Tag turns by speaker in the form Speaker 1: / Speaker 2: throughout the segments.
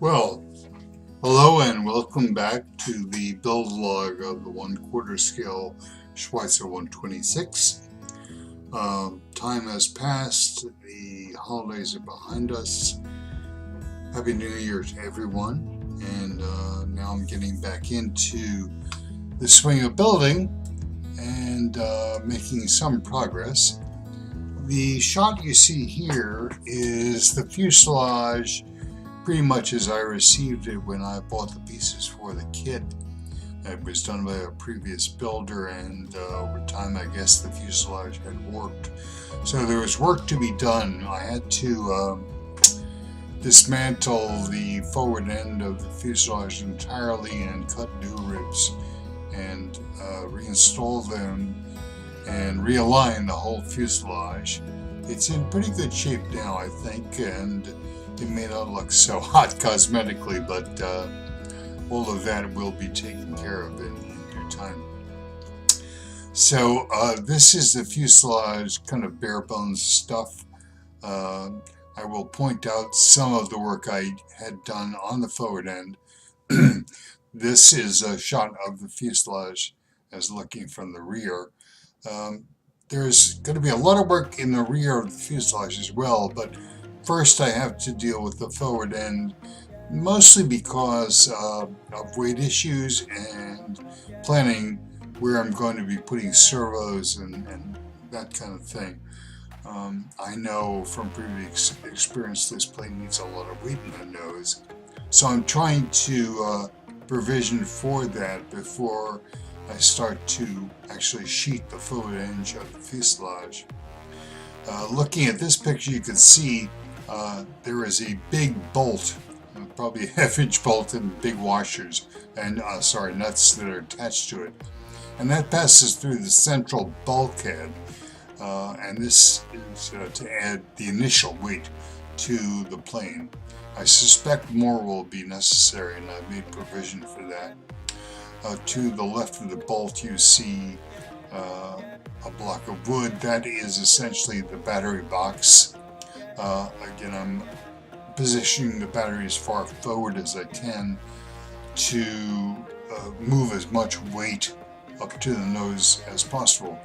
Speaker 1: Well, hello and welcome back to the build log of the 1/4 scale Schweizer 126. Time has passed, the holidays are behind us. Happy New Year to everyone. And now I'm getting back into the swing of building and making some progress. The shot you see here is the fuselage pretty much as I received it when I bought the pieces for the kit. It was done by a previous builder, and over time I guess the fuselage had warped. So there was work to be done. I had to dismantle the forward end of the fuselage entirely and cut new ribs and reinstall them and realign the whole fuselage. It's in pretty good shape now, I think, and it may not look so hot cosmetically, but all of that will be taken care of in due time. So this is the fuselage, kind of bare bones stuff. I will point out some of the work I had done on the forward end. This is a shot of the fuselage as looking from the rear. There's going to be a lot of work in the rear of the fuselage as well, but first I have to deal with the forward end, mostly because of weight issues and planning where I'm going to be putting servos and that kind of thing. I know from previous experience this plane needs a lot of weight in the nose, so I'm trying to provision for that before I start to actually sheet the forward edge of the fuselage. Looking at this picture, you can see there is a big bolt, probably a half-inch bolt, and big washers and nuts that are attached to it, and that passes through the central bulkhead. And this is to add the initial weight to the plane. I suspect more will be necessary, and I've made provision for that. To the left of the bolt, you see a block of wood. That is essentially the battery box. Again, I'm positioning the battery as far forward as I can to move as much weight up to the nose as possible.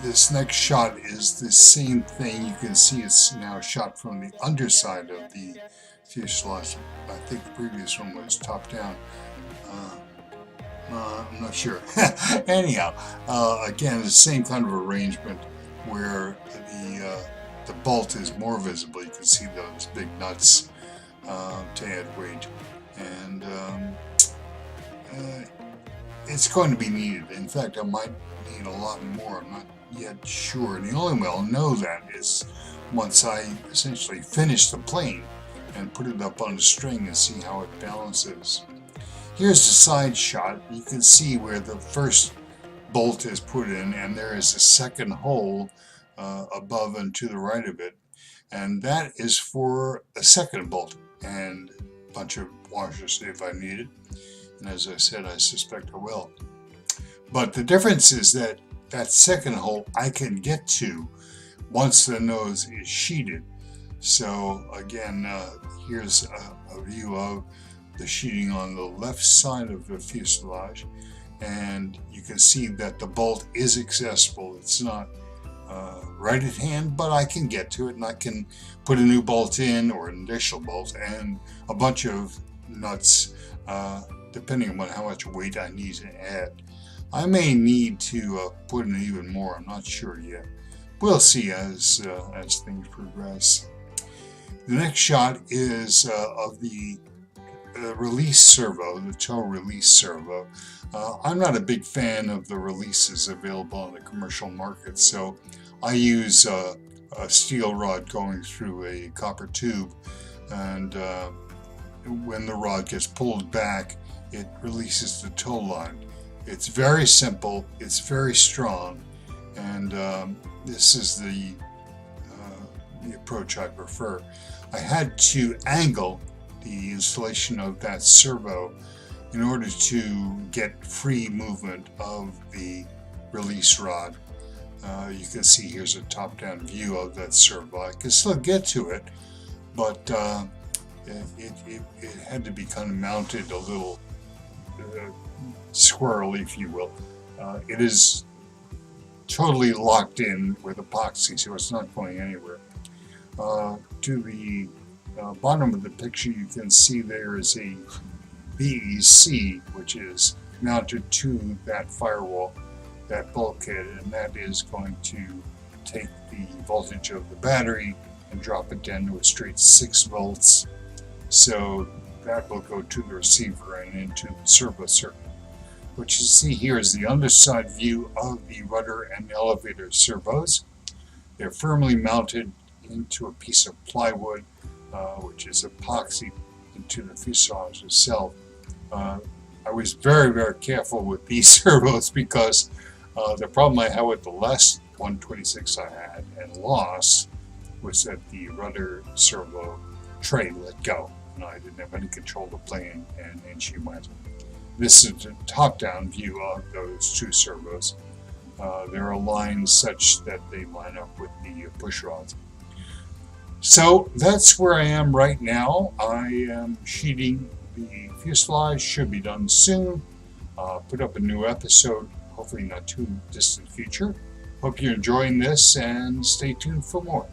Speaker 1: This next shot is the same thing. You can see it's now shot from the underside of the fuselage. I think the previous one was top down. I'm not sure. Anyhow, again, the same kind of arrangement where the bolt is more visible. You can see those big nuts to add weight, and it's going to be needed. In fact, I might need a lot more. I'm not yet sure. And the only way I'll know that is once I essentially finish the plane and put it up on a string and see how it balances. Here's the side shot. You can see where the first bolt is put in, and there is a second hole above and to the right of it, and that is for a second bolt and a bunch of washers if I need it. And as I said, I suspect I will. But the difference is that that second hole I can get to once the nose is sheeted. So again, here's a view of the sheeting on the left side of the fuselage, and you can see that the bolt is accessible. It's not right at hand, but I can get to it, and I can put a new bolt in, or an initial bolt, and a bunch of nuts, depending on how much weight I need to add. I may need to put in even more. I'm not sure yet. We'll see as things progress. The next shot is of the release servo, the tow release servo. I'm not a big fan of the releases available on the commercial market, so I use a steel rod going through a copper tube, and when the rod gets pulled back, it releases the tow line. It's very simple, it's very strong, and this is the approach I prefer. I had to angle the installation of that servo in order to get free movement of the release rod. You can see here's a top-down view of that servo. I can still get to it, but it had to be kind of mounted a little squirrely, if you will. It is totally locked in with epoxy, so it's not going anywhere. To the bottom of the picture, you can see there is a BEC, which is mounted to that firewall, that bulkhead, and that is going to take the voltage of the battery and drop it down to a straight 6 volts. So that will go to the receiver and into the servo circuit. What you see here is the underside view of the rudder and elevator servos. They're firmly mounted into a piece of plywood, which is epoxy into the fuselage itself. I was very, very careful with these servos because the problem I had with the last 126 I had and lost was that the rudder servo tray let go, and I didn't have any control of the plane, and she went. This is a top-down view of those two servos. They're aligned such that they line up with the push rods. So that's where I am right now. I am sheeting the fuselage, should be done soon. Put up a new episode, hopefully not too distant future. Hope you're enjoying this, and stay tuned for more.